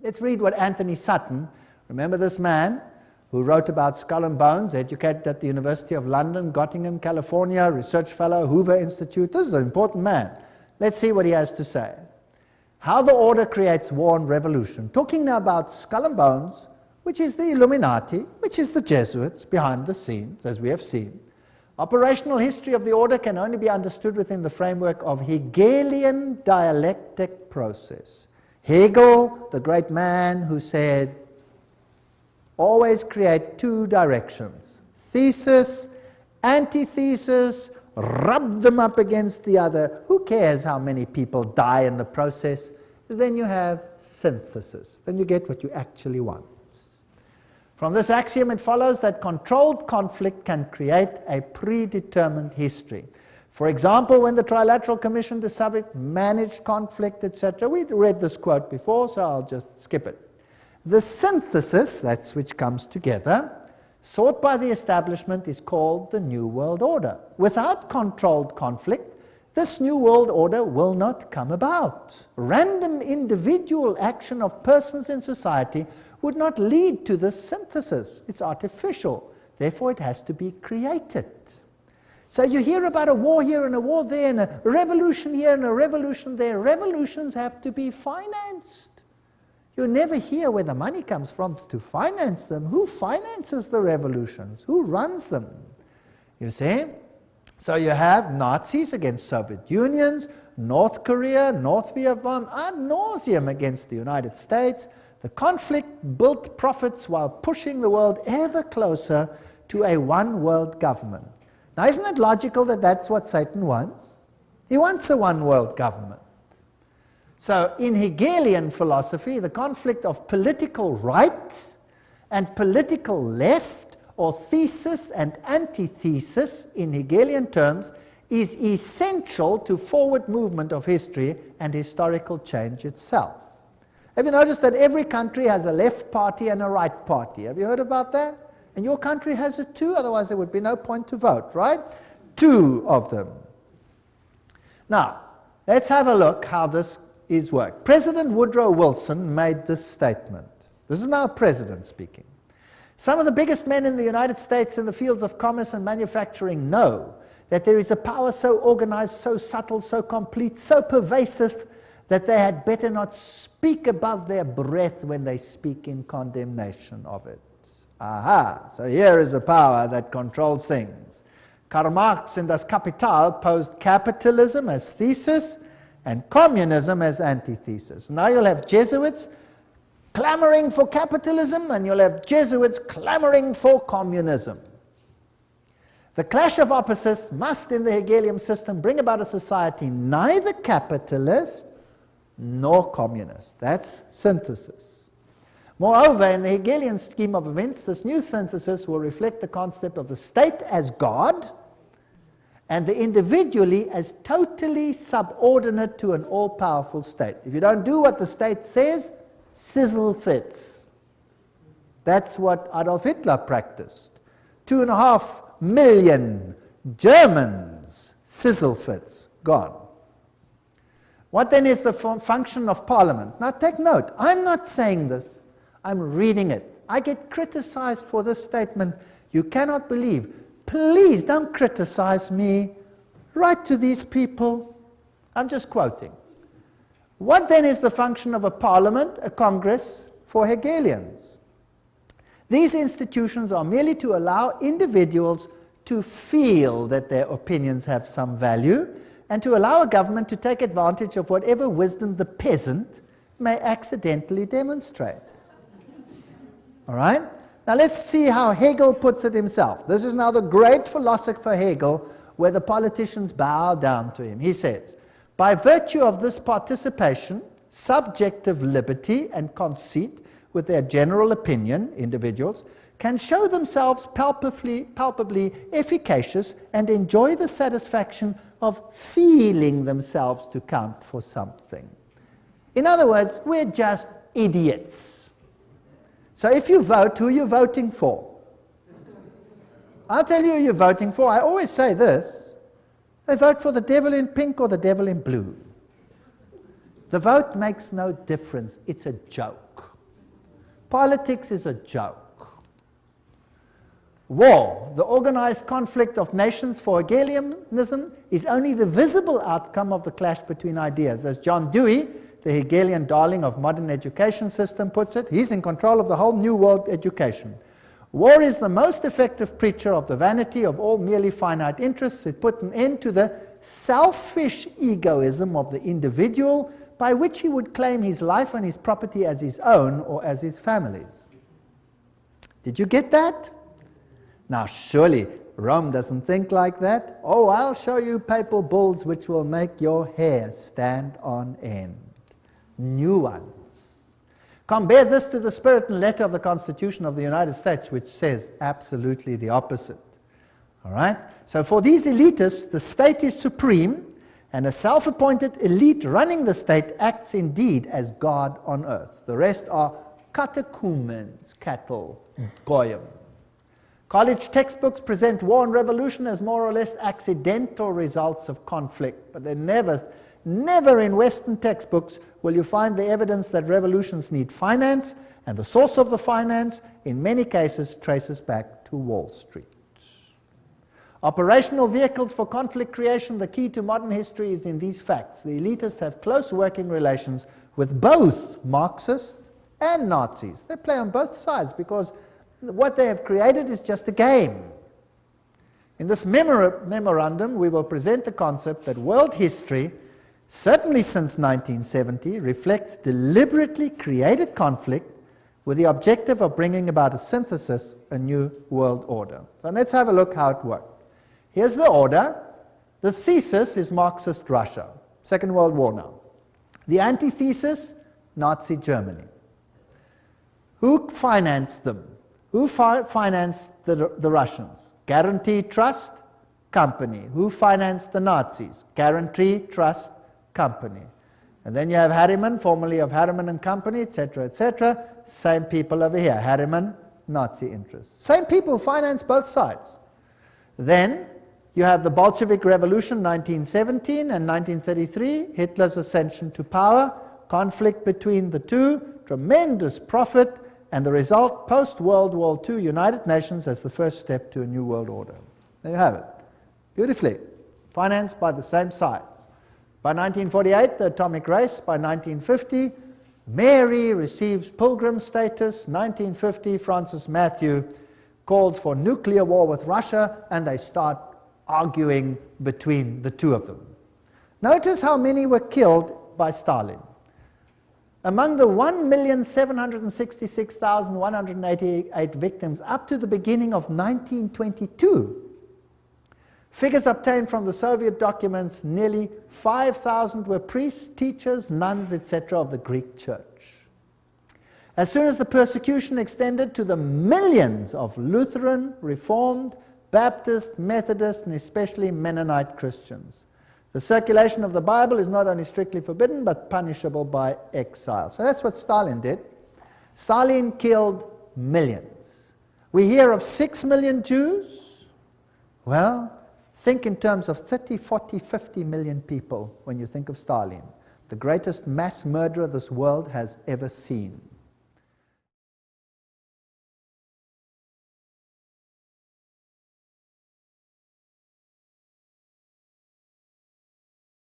Let's read what Anthony Sutton, remember this man who wrote about Skull and Bones, educated at the University of London, Gottingen, California, research fellow, Hoover Institute. This is an important man. Let's see what he has to say. How the order creates war and revolution. Talking now about Skull and Bones, which is the Illuminati, which is the Jesuits behind the scenes, as we have seen. Operational history of the order can only be understood within the framework of Hegelian dialectic process. Hegel, the great man who said, always create two directions, thesis, antithesis, rub them up against the other. Who cares how many people die in the process? Then you have synthesis. Then you get what you actually want. From this axiom, it follows that controlled conflict can create a predetermined history. For example, when the Trilateral Commission decided managed conflict, etc., we read this quote before, so I'll just skip it. The synthesis, that's which comes together, sought by the establishment is called the New World Order. Without controlled conflict, this New World Order will not come about. Random individual action of persons in society would not lead to this synthesis. It's artificial. Therefore, it has to be created. So you hear about a war here and a war there and a revolution here and a revolution there. Revolutions have to be financed. You never hear where the money comes from to finance them. Who finances the revolutions? Who runs them? You see? So you have Nazis against Soviet Unions, North Korea, North Vietnam, ad nauseum against the United States. The conflict built profits while pushing the world ever closer to a one-world government. Now, isn't it logical that that's what Satan wants? He wants a one-world government. So, in Hegelian philosophy, the conflict of political right and political left, or thesis and antithesis in Hegelian terms, is essential to forward movement of history and historical change itself. Have you noticed that every country has a left party and a right party? Have you heard about that? And your country has it too, otherwise there would be no point to vote, right? Two of them. Now, let's have a look how this is worked. President Woodrow Wilson made this statement. This is now a president speaking. Some of the biggest men in the United States in the fields of commerce and manufacturing know that there is a power so organized, so subtle, so complete, so pervasive, that they had better not speak above their breath when they speak in condemnation of it. Aha, so here is a power that controls things. Karl Marx in Das Kapital posed capitalism as thesis and communism as antithesis. Now you'll have Jesuits clamoring for capitalism and you'll have Jesuits clamoring for communism. The clash of opposites must, in the Hegelian system, bring about a society neither capitalist nor communist. That's synthesis. Moreover, in the Hegelian scheme of events, this new synthesis will reflect the concept of the state as God and the individually as totally subordinate to an all-powerful state. If you don't do what the state says, sizzle fits. That's what Adolf Hitler practiced. 2.5 million Germans, sizzle fits, gone. What then is the function of Parliament? Now take note, I'm not saying this, I'm reading it. I get criticized for this statement. You cannot believe. Please don't criticize me. Write to these people. I'm just quoting. What then is the function of a parliament, a congress, for Hegelians? These institutions are merely to allow individuals to feel that their opinions have some value, and to allow a government to take advantage of whatever wisdom the peasant may accidentally demonstrate. All right? Now let's see how Hegel puts it himself. This is now the great philosopher Hegel, where the politicians bow down to him. He says, by virtue of this participation, subjective liberty and conceit with their general opinion, individuals, can show themselves palpably efficacious and enjoy the satisfaction of feeling themselves to count for something. In other words, we're just idiots. So if you vote, who are you voting for? I'll tell you who you're voting for. I always say this. They vote for the devil in pink or the devil in blue. The vote makes no difference. It's a joke. Politics is a joke. War, the organized conflict of nations for Hegelianism, is only the visible outcome of the clash between ideas. As John Dewey, the Hegelian darling of modern education system, puts it, he's in control of the whole new world education. War is the most effective preacher of the vanity of all merely finite interests. It put an end to the selfish egoism of the individual, by which he would claim his life and his property as his own or as his family's. Did you get that? Now surely Rome doesn't think like that. Oh, I'll show you papal bulls which will make your hair stand on end. New ones. Compare this to the spirit and letter of the Constitution of the United States, which says absolutely the opposite. All right? So for these elitists, the state is supreme, and a self-appointed elite running the state acts indeed as God on earth. The rest are catechumens, cattle, goyim. College textbooks present war and revolution as more or less accidental results of conflict, but they never in Western textbooks will you find the evidence that revolutions need finance, and the source of the finance, in many cases, traces back to Wall Street. Operational vehicles for conflict creation, the key to modern history is in these facts. The elitists have close working relations with both Marxists and Nazis. They play on both sides because what they have created is just a game. In this memorandum, we will present the concept that world history, certainly since 1970, reflects deliberately created conflict with the objective of bringing about a synthesis, a new world order. So let's have a look how it worked. Here's the order. The thesis is Marxist Russia, Second World War now. The antithesis, Nazi Germany. Who financed them? Who financed the Russians? Guarantee Trust Company. Who financed the Nazis? Guarantee Trust Company. And then you have Harriman, formerly of Harriman and Company, etc., etc. Same people over here. Harriman, Nazi interests. Same people finance both sides. Then you have the Bolshevik Revolution, 1917 and 1933, Hitler's ascension to power, conflict between the two, tremendous profit, and the result, post-World War II, United Nations as the first step to a new world order. There you have it. Beautifully. Financed by the same sides. By 1948, the atomic race. By 1950, Mary receives pilgrim status. 1950, Francis Matthew calls for nuclear war with Russia, and they start arguing between the two of them. Notice how many were killed by Stalin. Among the 1,766,188 victims up to the beginning of 1922, figures obtained from the Soviet documents, nearly 5,000 were priests, teachers, nuns, etc. of the Greek church. As soon as the persecution extended to the millions of Lutheran, Reformed, Baptist, Methodist, and especially Mennonite Christians, the circulation of the Bible is not only strictly forbidden, but punishable by exile. So that's what Stalin did. Stalin killed millions. We hear of 6 million Jews. Well, think in terms of 30, 40, 50 million people when you think of Stalin, the greatest mass murderer this world has ever seen.